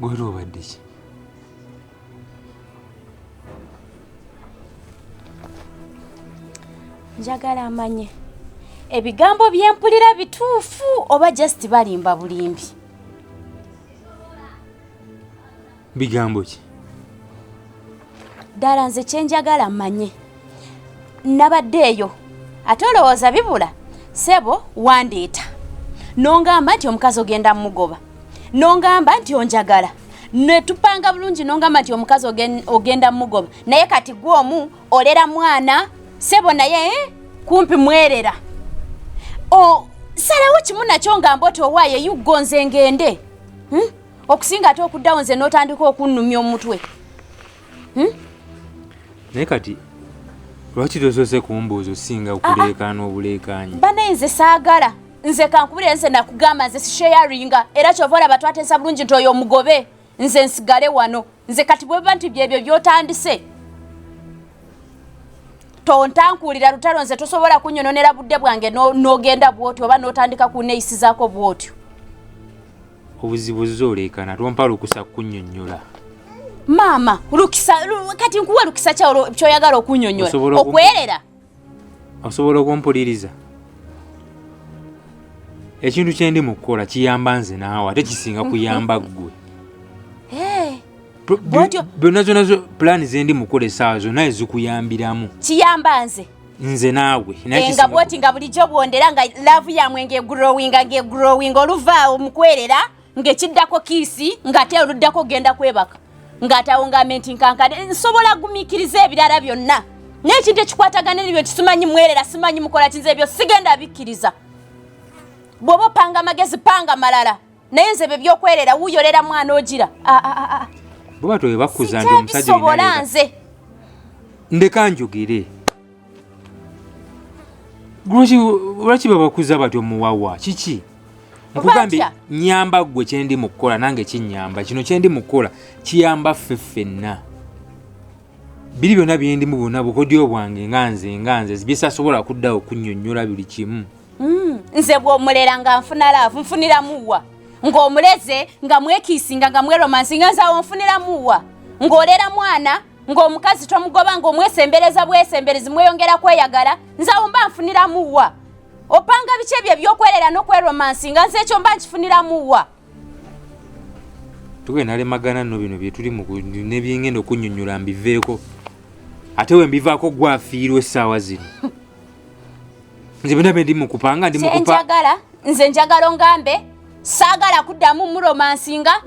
Gwero obadde ki? Njagala amanye ebigambo byempulira bituufu oba just balimba bulimbi. Bigambo ki? Ddala nze kyenjagala mmanye nabaddeeyo ate olowooza bibula sebo wandeeta nongamba nti omukazi ogenda mugoba nongamba nti onjagala netupanga bulungi nongamba nti omukazi ogenda mugoba naye kati gwomu olera mwana sebo naye kumpi mwerera salawo kimu nakyo ngamba oti owaaye yugonze ngende okusinga ate okuddawo nze n'otandika okunnumya omutwe. Naye kati lwaki tosoose kumbuuza osinga okuleekaana obuleekaanyi? Banaye nze saagala nze kankubulire nze nakugamba nze sharinga era kyova olaba twateesa bulungi nti oyo omugobe nze nsigale wano nze kati bweba nti byebyo byotandise tontankuulira lutalo nze tosobola kunyononera budde bwange n'ogenda bwotyo oba n'otandika kuneeyisizaako bwotyo. Obuzibu zoleekaana tompa lukusa kunnyonnyola. Maama lukisa kati nkuwa lukisa kyoyagala okunyonnyola okwerera. Osobola okumpuliriza? Ekintu kyendi mu kukola kiyamba nze naawe ate kisinga kuyamba ggwe. Byonna zonna pulaani zendi mu kukola essaawa zonna ezikuyambiramu. Kiyamba nze naawe. Nga bwoti nga bulijjo bwondera nga laavu yamwe ng'egrowing oluvaawo mu kwerera ng'ekiddako kiisi ng'ate oluddako genda kwebaka. Ngatawo ngamenti nkankade nsobola gumiikiriza ebirala byonna n'ekintu ekikwatagana n'ebyo kisimanyi mwerera simanyi mukola kinze ebyo sigenda bikkiriza. Bw'oba panga amagezi panga malala naye nze bye byokwerera wuuyolera mwana ogira. Bw'oba towebakuza nti omusajja bisobola nze ndeka njogere. Lwaki babakuza batyo muwawa kiki? Nkugambye nyamba gwe kyendi mu kukola nange kinyamba. Kino kyendi mu kukola kiyamba ffe ffenna. Biri byonna byendi mu bonna bukodyo bwange nga nze bisasobola kuddawo kunnyonnyola buli kimu. Nze bw'omulera nga nfuna laavu nfuniramu wa ng'omuleze nga mwekiisinga nga mweromansinga nzaawo nfuniramu wa ng'olera mwana ng'omukazi tomugoba ng'omwesembereza bwesemberezi mweyongera kweyagala nzaawo mba nfuniramu wa opanga biki ebyo ebyokwerera n'okweromansinga nze ekyo mba nkifuniramu wa. Tugenda lemagana nno bino bye tuli ne byengenda okunnyonnyola mbiveeko ate we mbivaako gwafiirwa essaawa zino. Nze byonna bye ndi mu kupanga ndi mu kupa. Nze njagala ongambe saagala kuddamu muromansinga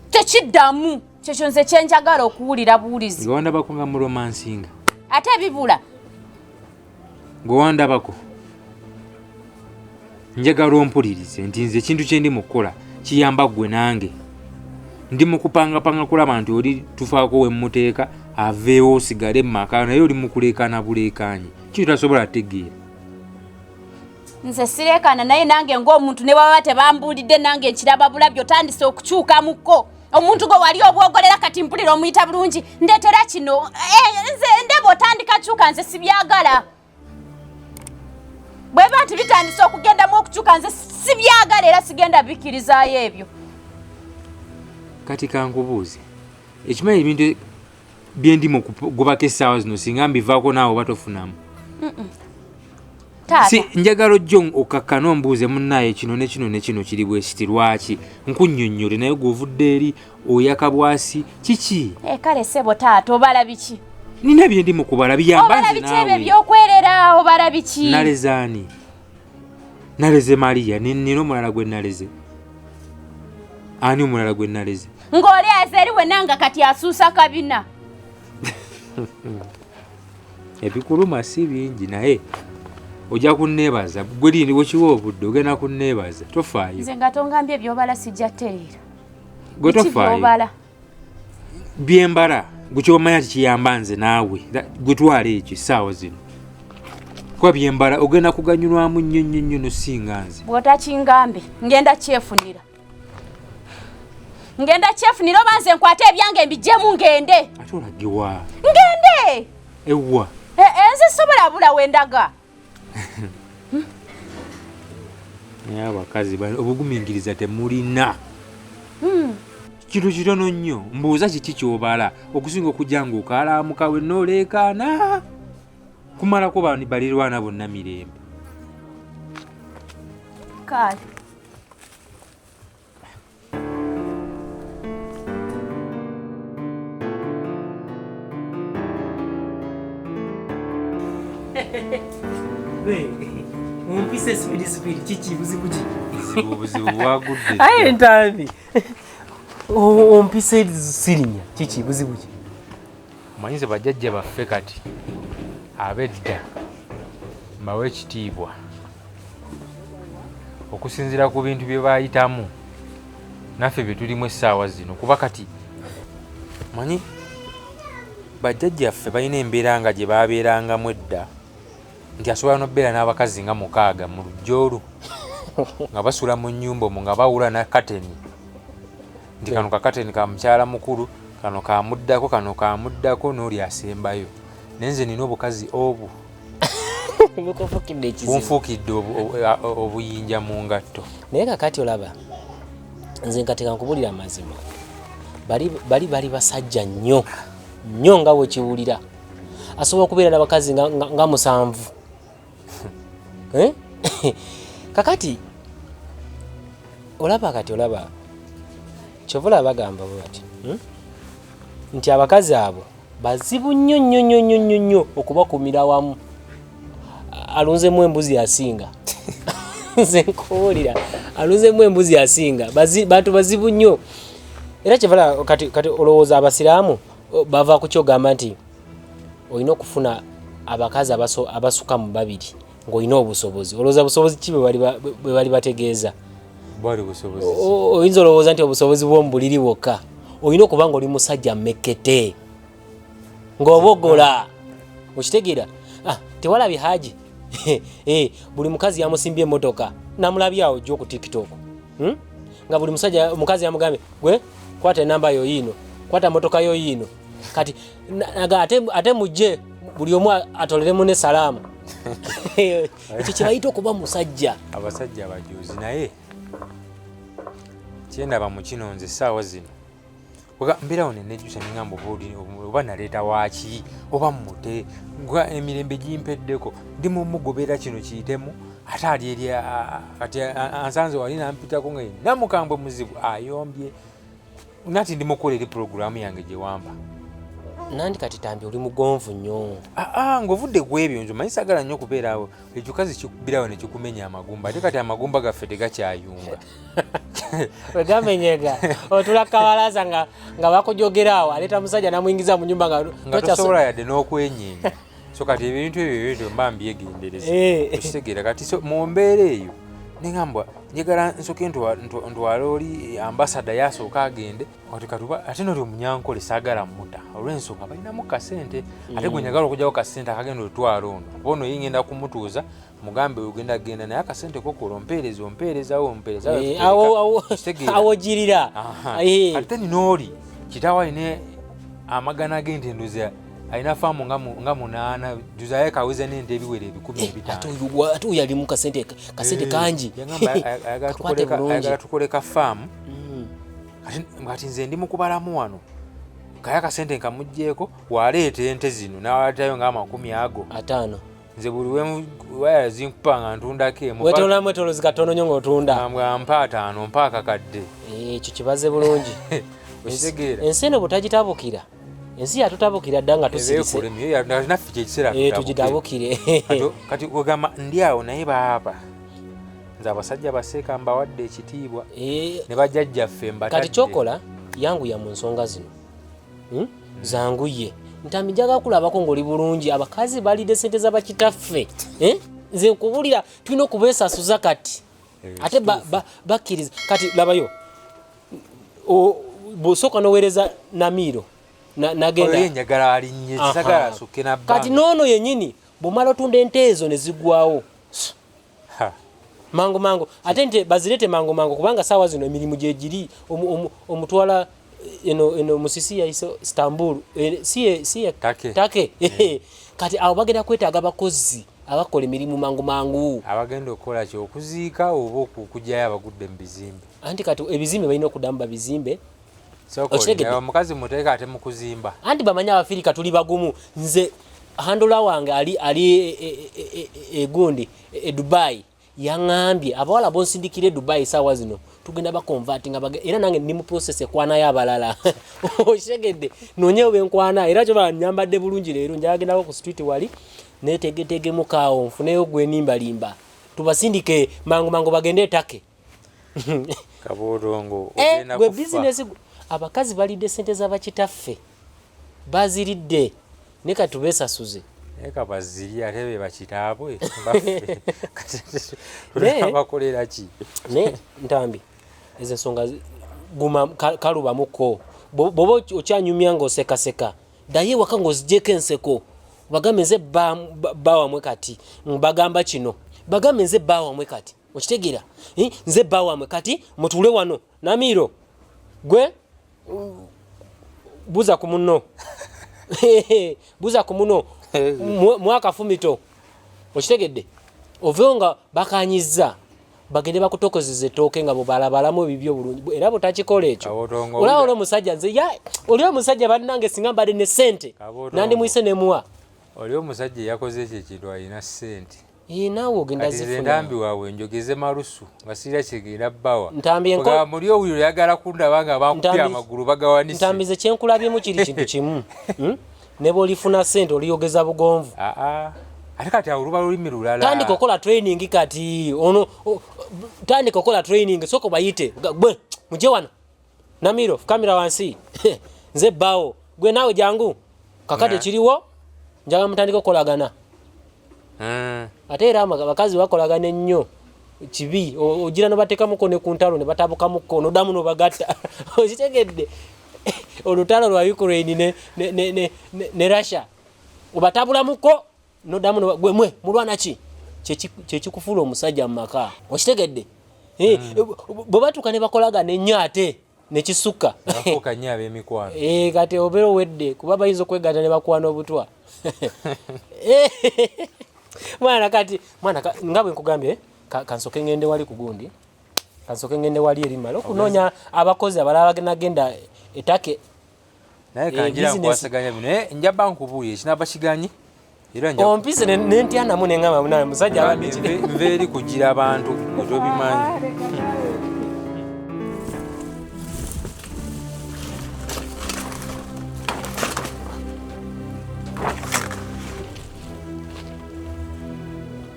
tekiddamu kyekyo nze kyenjagala okuwulira buwulizi. Nga wandabako nga muromansinga ate bibula gwe wandabako. Njagala ompulirize nti nze ekintu kyendi mu kukola kiyamba ggwe nange. Ndi mu kupangapanga kulaba nti oli tufaako we mmuteeka aveewo osigale mu maka naye oli mu kuleekaana buleekaanyi kiki tasobola tegeera. Nze sireekaana naye nange ng'omuntu ne baba tebambuulidde nange nkiraba bulabyo otandise okukyukamukko. Omuntu gwe wali obwogolera kati mpulira omuyita bulungi ndeetera kino nze ndeba otandika kyuka nze sibyagala. Bweba nti bitandise okugendamu okukyuka nze sibyagala era sigenda bikkirizaayo ebyo. Kati kankubuuze ekimanyi ebintu byendi mu kugobako essaawa zino singa mbivaako naawe oba tofunamu. Si njagala ojjo okakkana ombuuze munnaye kino ne kino ne kino kiri bwekiti lwaki nkunnyonnyole naye gw'ovudde eri oyaka bwasi kiki? Kale ssebo taata obala biki? Nina bye ndi mu kubala biyamba nze naawe. Obala biki ebyo byokwerera obala biki? Naleze ani? Naleze Maria nina omulala gwe naleze. Ani omulala gwe naleze? Ng'oli azeeri wenanga kati asuusa kabina. Ebikuluma si bingi naye ojja kunneebaza gwe lindi wekiwa obudde ogenda kunneebaza tofaayo. Nze nga tongambye ebyobala sijja ttereera. Gwe tofaayo. Byembala gwe kyomanya kiyamba nze naawe gwe twala ekyo essaawa zino. Kuba byembala ogenda kuganyulwamu nnyo nosinga nze. Bw'otakingambe ngenda kyefunira. Oba nze nkwate ebyange mbiggyemu ngende. Ate olagewa? Ngende! Ewa? Nze sobola bula wendaga. Naye abakazi obugumingiriza temulina. kintu kitono nnyo mbuuza kiki kyobala okusinga okujja ng'okalaamuka wenna oleekaana kumalako balirwana bonna mirembe kale Umpise spidi chichi buzibu wagudde aye ntambi umpise sirinya chichi buzibu manyize bajjajja baffe kati abedda mbawe ekitiibwa okusinziira ku bintu bye bayitamu naffe bye tulimu essaawa zino kuba kati manyi bajjajjaffe balina embeera nga gye baabeerangamu edda nti asobola n'obeera n'abakazi nga 6 mu lujjoolu nga basula mu nnyumba omwo nga bawula na kateni nti kano kakateni ka mukyala mukulu kano kamuddako n'oli asembayo naye nze nina obukazi obu bunfuukidde obuyinja mu ngatto naye kakati olaba nze nkateka nkubulira amazima bali basajja nnyo nga bwekiwulira asobola okubeera n'abakazi nga 7 kakati olaba kyovula bagamba bwati nti abakazi abo bazibu nnyo okubakumira wamu alunzemu embuzi yasinga nze nkuwulira alunzemu embuzi yasinga bantu bazibu nnyo era kyevala kati olowooza abasiraamu bava ku kyogamba nti olina okufuna abakazi abasuka mu 2 ng'olina obusobozi olowooza busobozi ki bwe bali bategeeza oyinza olowooza nti obusobozi bw'omubuliri bwokka olina okuba nga oli musajja mmekete ng'obogola okitegeera tewalabye haji buli mukazi yamusimbye emmotoka namulabyawo jjo ku tiktok nga buli mukazi yamugambye gwe kwata enamba yo yiino kwata motoka yo yiino kati ate mujje buli omu atoleremu ne salaamu ekyo kyebayita okuba musajja abasajja abajuuzi naye kyendaba mu kino nze essaawa zino mbeerawo nenejjusa nengamba oba naleeta waaki oba mmute emirembe gimpeddeko ndi mumugobera kino kiyitemu ate ali eri kati ansanze wali nampitako nga namukambwe muzibu ayombye nati ndi mukola eri puroguramu yange gye wamba nandi kati tambi oli mugonvu nnyo ng'ovudde ku ebyo nzo manyi saagala nnyo okubeeraawo ekyo kazi kikubirawo ne kikumenya amagumba ate kati amagumba gaffe tegakyayunga wegamenyega otula kawalaza nga bakujogeraawo aleeta musajja namuyingiza mu nyumba nga tosobola yadde n'okwenyeenya so kati ebintu ebyo mba mbyegendereza okitegeera kati mu mbeera eyo nengambwa njagala nsoke ntwala oli ambasada yasooka agende ate noli omunyankole saagala muta olw'ensonga balinamu kasente ate gwe njagala okugyawo kasente akagenda otwala ono bono yingenda kumutuuza mugambe ogenda genda naye akasente kokola ompeerezawo awogirira ate ninooli kitawo alina amagana ag'entendoza alina faamu nga 8 juzayo kaweze n'ente ebiwere 15 ate oyo ali mu kasente kangi ayagala tukole ka faamu kati nze ndi mukubalamu wano kaya akasente nkamugjeeko waleeta ente zino nawaletayo nga 50 nze buli waya zinkupa nga ntundako emu wetolamu etolozi katono nnyo ng'otunda mpa 5 mpa akakadde ekyo kibaze bulungi okitegeera ensi eno butagitabukira ensi yatutabukira dda nga tusirise naffe kyekiseera tugitabukire kati ogamba ndi awo naye baaba nze abasajja baseeka mbawadde ekitiibwa ne bajjajjaffe mbatadde kati kyokola yanguya mu nsonga zino zanguye ntambi njaga kulabako ng'oli bulungi abakazi balidde sente z'abakitaffe nze nkubulira tulina okubeesasuza kati ate bakkiriza kati labayo bw'osooka n'oweereza namiiro nagenda kati noono yennyini bw'omala otunda ente ezo ne zigwawo mangu ate nte bazirete mangu kubanga saawa zino emirimu gye giri omutwala eno musisi yayise Istanbul siye take kati abo bagenda kwetaaga abakozi abakola emirimu mangu abagenda okukola ki okuziika oba okugyayo abagudde mu bizimbe anti kati ebizimbe balina okuddamu babizimbe Soko mukazi muteeka ate mukuzimba. Anti bamanya Abafirika tuli bagumu. Nze handola wange ali egundi Dubai yangambye abawala bonsindikire Dubai sawa zino tugenda ba converting era nange ndi mu process ekwana y'abalala. Oshegedde nonyewe benkwana era kyo banyambadde bulungi leero njagenda ku street wali netegetege mukaawo nfuneyo gwe nimbalimba tubasindike mangu bagende take. Kaborongo ogenda kufa. Business abakazi balidde sente z'abakitaffe baziridde nika tubesasuze eka baziri atebe bakitaabwe baffe bakolera ki ne ntambi ezo nsonga guma kaluba muko bobo okyanyumya ng'oseka daye waka ng'ozijeko enseko bagambe nze bawa mwe kati mbagamba kino bagambe nze bawa mwe kati okitegeera nze bawa mwe kati mutule wano Namiro gwe buza ku munno buza ku munno mwaka fumito okitegedde ovonga bakanyiza bagende bakutokozeze toke nga bobalabalamu bibyo bulungi era botakikola ekyo olaba olwo musajja nze ya olyo musajja bannange singa mbadde ne sente nandi muise nemuwa olyo musajja yakoze ekyo ekintu alina sente naawe ogenda zifuna ndambi waawe njogeze malusu nga sirya kigenda bbawa ntambi muli owuliro yagala kundaba nga bakupya amagulu bagawanise ntambize kyenkulabyemu kiri kintu kimu ne bw'olifuna sente oliyogeza bugonvu ate kati awo luba lulimi lulala tandika okola training kati ono tandika okola training soko bayite gwe muje wano Namiro kamera wansi nze bawo gwe nawe jangu kakati kiriwo njaga mutandika okolagana ate era abakazi bakolagana ennyo kibi ogira no bateka mukone ku ntalo ne batabuka mukono damu no bagatta okitegedde olutalo lwa Ukraine ne Russia obatabula muko no damu no gwe mwe mulwana ki kyekikufula omusajja mu maka okitegedde bobatuka ne bakolagana ennyo ate nekisuka bafuuka nnyo ab'emikwano kati obeera wedde kuba bayinza okwegata ne bakwana obutwa mwana nga bwe nkugambye kansoke ngende wali kugundi kansoke ngende wali erimala okunonya abakozi abalala bagenda etake naye kanjira nkwasaganya bino njaba nkubuulire kinaba kiganye era ompise nentianamu nengamba munana musajja abadde nveeri kugira abantu otobimanyi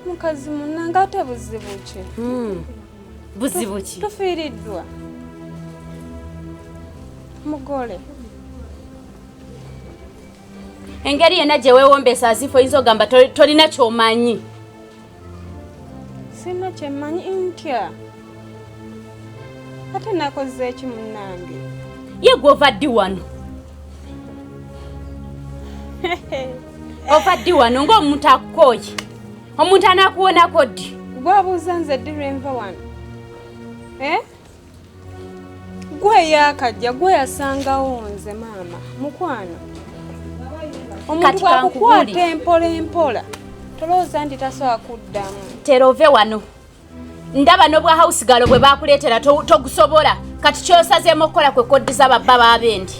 mukazi munanga ate buzibu ki buzibu ki tufiiriddwa mugole engeri yena gye weewombesa azifo oyinza ogamba tolina kyomanyi sina kyemanyi ntya ate nakoze eki munnange ye gwe ova ddi wano ova ddi wano ng'omuntu akukooye omuntu anakuwonako ddi gwabuuza nze ddi lwenva wano gwe yakajja gwe yasangawo nze maama mukwano omuntu bwakukwata empola tolowooza nti tasobola kuddamu tera ove wano ndaba n'obwa house galo bwe bakuleetera togusobola kati kyosazeemu okukola kwe koddiza babba baabendi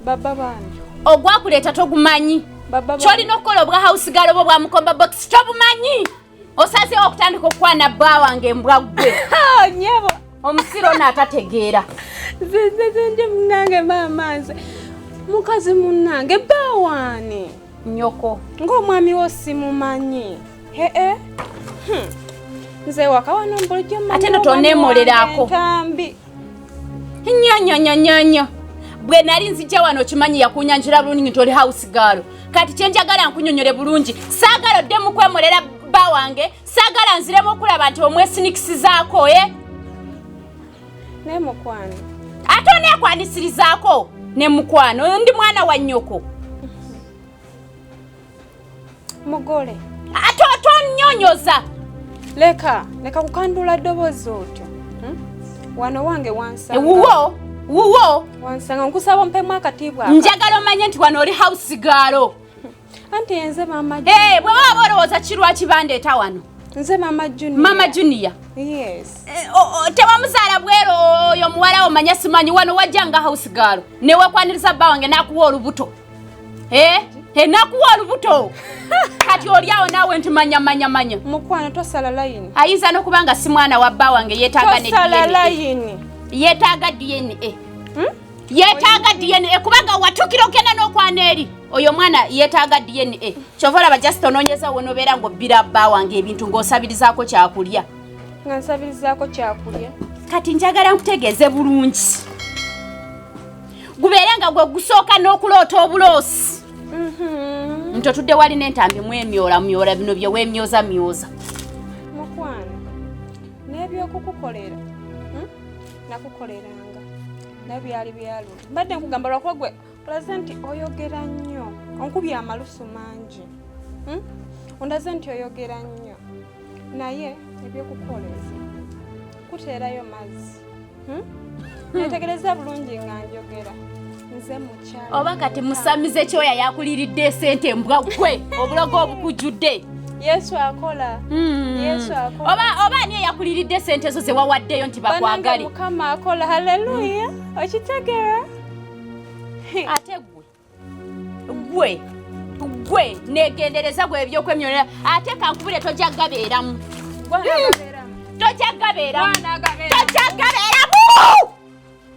babba bani ogwakuleeta togumanyi kyolina okukola obwa house galo bwo bwa mukomba box tobumanyi osazeewo okutandika okukwana bba wange embwa ggwe nyebo omusiro naatategeera zenje munange maama nze mukazi munange bba waani nyoko ng'omwami wo simumanyi nze waka wano mbulijjo ate no toneemolerako ntambi nyonyonyonyonyo bwe nali nzijja wano okimanyi yakunyanjira bulungi nti oli house galo kati kyenjagala nkunyonyole bulungi saagala oddemu kwemolera bba wange saagala nziremu okulaba nti omwesinikisizaako ne mukwano ate oneekwanisirizaako ne mukwano ndi mwana wa nnyoko mugole ate otonyonyoza leka kukandula ddoboozi otyo wano wange wansanga wuwo wansanga nkusaba mpemu akatiibwa njagala omanye nti wano oli house galo anti yenze maama bwe waba olowooza kirwa kibandeeta wano Nze Mama Junior. Mama Junior. Yes. Tewa muzala bwero oyo muwala omanya simanyi wano wajjanga house girl. Ne wakwaniriza bba wange nakuwa olubuto. Nakuwa olubuto. Kati oliawo nawe ntimanya. Mukwano tosala line. Ayinza n'okubanga si mwana wa bba wange yeetaaga ne DNA. Tosala line. Yeetaaga DNA. Yeetaaga DNA kubanga watukira okenda n'okwana eri. Oyo mwana yeetaaga DNA. Kyovola ba just onoonyeza wonobeera ng'obbira bba wange ebintu ng'osabirizaako kyakulya. Nga nsabirizaako kyakulya. Kati njagala nkutegeeze bulungi. Gubeere nga gwe gusooka n'okuloota obuloosi. Ntotudde wali n'entambi mwemyola bino bye weemyoza. Mukwano, n'ebyokukukolera nakukoleranga nabyali byalula. Mbadde nkugamba lwakuba gwe olaze nti oyogera nnyo onkubye amalusu mangi. Ondaze nti oyogera nnyo naye ebyokukoleza kuteerayo mazzi. Netegereza bulungi nga njogera. Nze mukyala. Oba kati musamize kyoya yakuliridde sente mbwa gwe obulogo obukujjudde. Yesu akola. Yesu akola. Oba ani yakuliridde sente zo ze wawaddeyo nti bakwagale. Mukama akola. Haleluya. Okitegera? Ate gwe negendereza gwe ebyokwemyolera ate kankubule tojja gabeeramu. Tojja gabeeramu.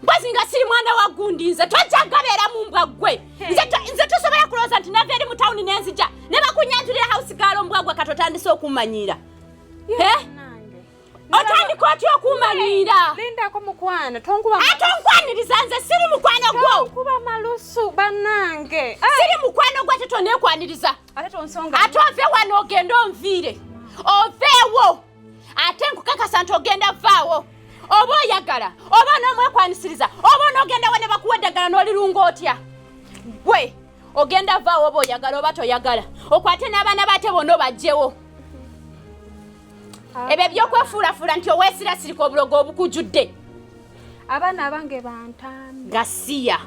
Mbazinga siri mwana wa gundi nze tojja gabeeramu mbwa gwe. Nze tusobola kulowooza nti nava eri mu tawuni n'enzija ne bakunyantulira house girl mbwa gwe katotandise okumanyira. Otandika otya okumanyira? Lindako mukwano tonkuba. Atonkwaniriza nze siri mukwano gwo. Tonkuba malusu bannange. Siri mukwano gwo ate tonekwaniriza. Ate tonsonga. Ate ove wano ogenda onviire. Oveewo. Ate nkukakasa nti ogenda vaawo. Oba oyagala, oba n'omwekwanisiriza, oba n'ogenda wane bakuwa eddagala n'olirunga otya. Gwe ogenda vaawo oba oyagala oba toyagala. Okwate n'abaana bate bonna bajjewo. Ebyo byokwefuulafuula nti oweesirasirika obulogo obukujjudde. Abaana abange bantambi. Gasiya.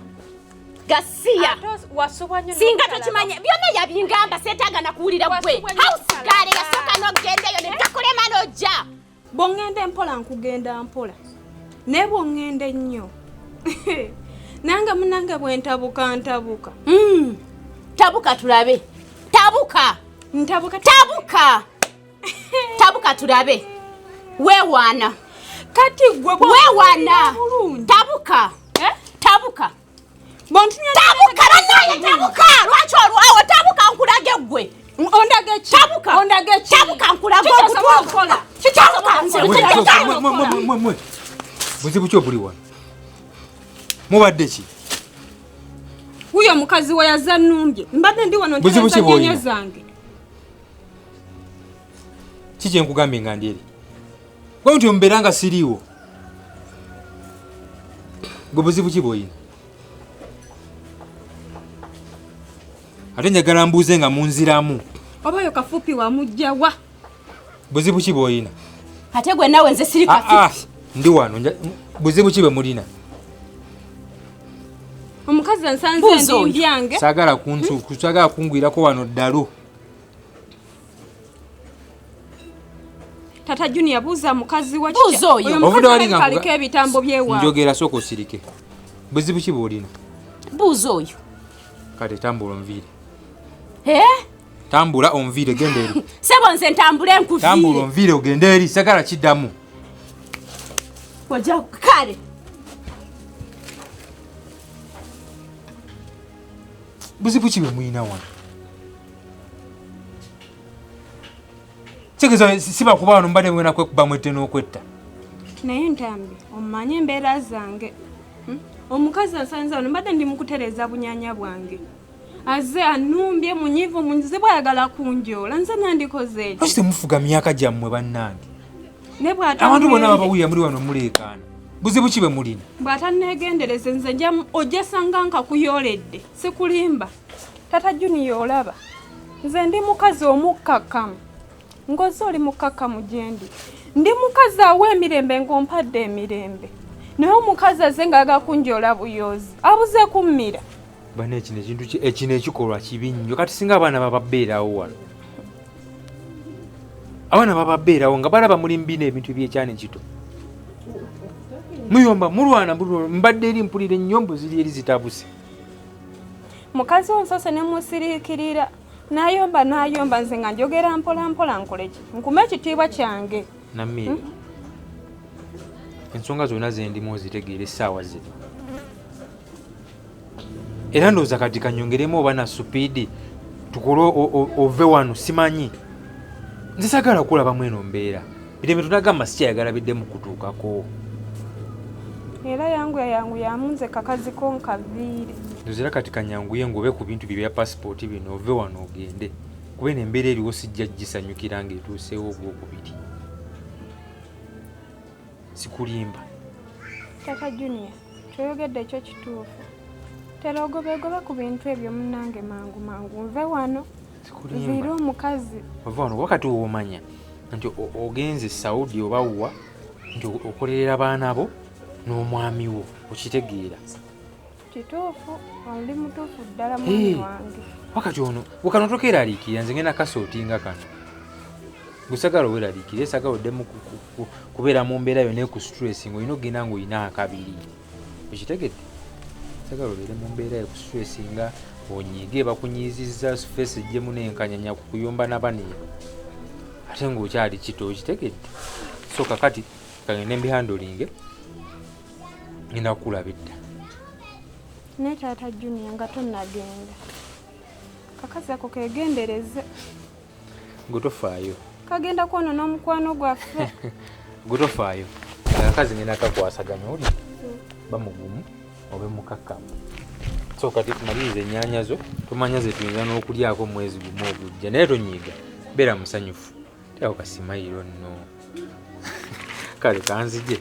Singa tokimanye byonna yabingamba seetaaga na kuwulira gwe. House girl yasooka n'ogendeyo ne takulema n'ojja. Bwongende mpola nkugenda mpola. Ne bwongende nnyo. Nanga munange bwentabuka. Tabuka tulabe. Tabuka tulabe. Weewaana. Kati gwe weewaana. Tabuka. Tabuka banaye tabuka. Lwaki olwawo tabuka nkulage gwe. Ondage ki? Tabuka nkulage okutuukola. Buzibu ki obuli wano? Mubadde ki? Huyo mukazi we yazannumbye. Mbadde ndi wano ntereza nnyanya zange. Kiki nkugambye nga ndi eri? Gwe nti ombeera nga siriiwo. Gwe buzibu ki bw'olina? Ate njagala mbuuze nga munziramu. Oba yo kafupi wamujja wa? Buzibu ki bw'olina? Ate gwe nawe nze siri kafupi. Ndi wano. Buzibu ki bwe mulina? Omukazi ansanze ndi byange. Saagala kungwirako wano ddalo. Tata Junior buuza mukazi wa Buuza oyo. Ovude wali nga kaliko ebitambo byewa. Njogera sooka osirike. Buzibu ki bw'olina? Buuza oyo. Kale tambula onviire. Tambula onviire genda eri. Sebo nze ntambule nkuviire. Tambula onviire ogenda eri sagala kiddamu. Wajja kale. Buzibu ki bwe mulina wano? Kitegeeza siba kuba wano mbadde mwena kwekuba mwette n'okwetta. Naye ntambi omanye embeera zange. Omukazi asanze wano mbadde ndi mukutereza bunyanya bwange. Aze anumbye munyivu munzize bwayagala kunjoola nze nandikoze eki. Lwaki mufuga myaka gyammwe bannange? Ne bw'ata abantu bonna babawulira muli wano muleekaana. Buzibu ki bwe mulina? Bw'ata neegendereze nze ojja sanga nkakuyooledde sikulimba. Tata Junior olaba nze ndi mukazi omukkakkamu. Ngozi oli mukkakkamu gyendi. Ndi mukazi aw'emirembe ng'ompadde emirembe. Naye omukazi aze ng'agakunjoola buyoozi abuze kummira. Bana ekino ekikolwa kibi nnyo kati singa abaana bababbeerawo wano. abaana bababeerawo nga balaba mulimbina ebintu byekyane kito muyomba mulwana mbadde eri mpulira ennyombo ziri eri zitabuse mukazi onsose ne musiriikirira n'ayomba nze nga njogera mpola nkoleki nkume ekitiibwa kyange namira ensonga zonna zendimu ozitegeera essaawa zino era ndowooza kati kanyongeremu oba na supiidi tukole ove wano simanyi nze sagala kulabamu eno mbeera bireme tunagamba sikyayagalabiddemu kutuukako era yangu yamunze kakaziko nkaviire ndozera kati kanyanguye ngobe ku bintu bye bya pasipooti bino ove wano ogende kuba eno embeera eriwo sijja gisanyukira ng'etuuseewo ogwokubiri sikulimba tata junior kyoyogedde ekyo kituufu tera ogobegobe ku bintu ebyo munange mangu nve wano viire omukazi ove wano wakati woomanya nti ogenze saudi oba wa nti okolerera baana bo n'omwami wo okitegeera kituufu oli mutuufu ddala mwami wange wakati ono bukano tokeeraliikirira nze ngenda kasootinga kano gusagala oweraliikirira esagala oddemu kubeera mu mbeera yonna eku stress ng'olina okgenda ng'olina akabiri okitegedde sagala obeere mu mbeera eku stress nga onyiige bakunyiizizza fesi ejjemu n'enkanyanya ku kuyomba nabaneero ate ng'okyali kito okitegedde so kakati kagende mbihandolinge ngenda kukulabidda ne taata junior nga tonnagenda kakazi ako kegendereze gutofaayo kagenda kwonona omukwano gwaffe gutofaayo akakazi ngenda kakwasaganya oli bamugumu obe mukakkamu so kati tumaliriza ennyanya zo tumanya ze tuyinza n'okulyako omwezi gumu ogujja naye tonyiiga beera musanyufu teako kasimayiro nno kale kanzije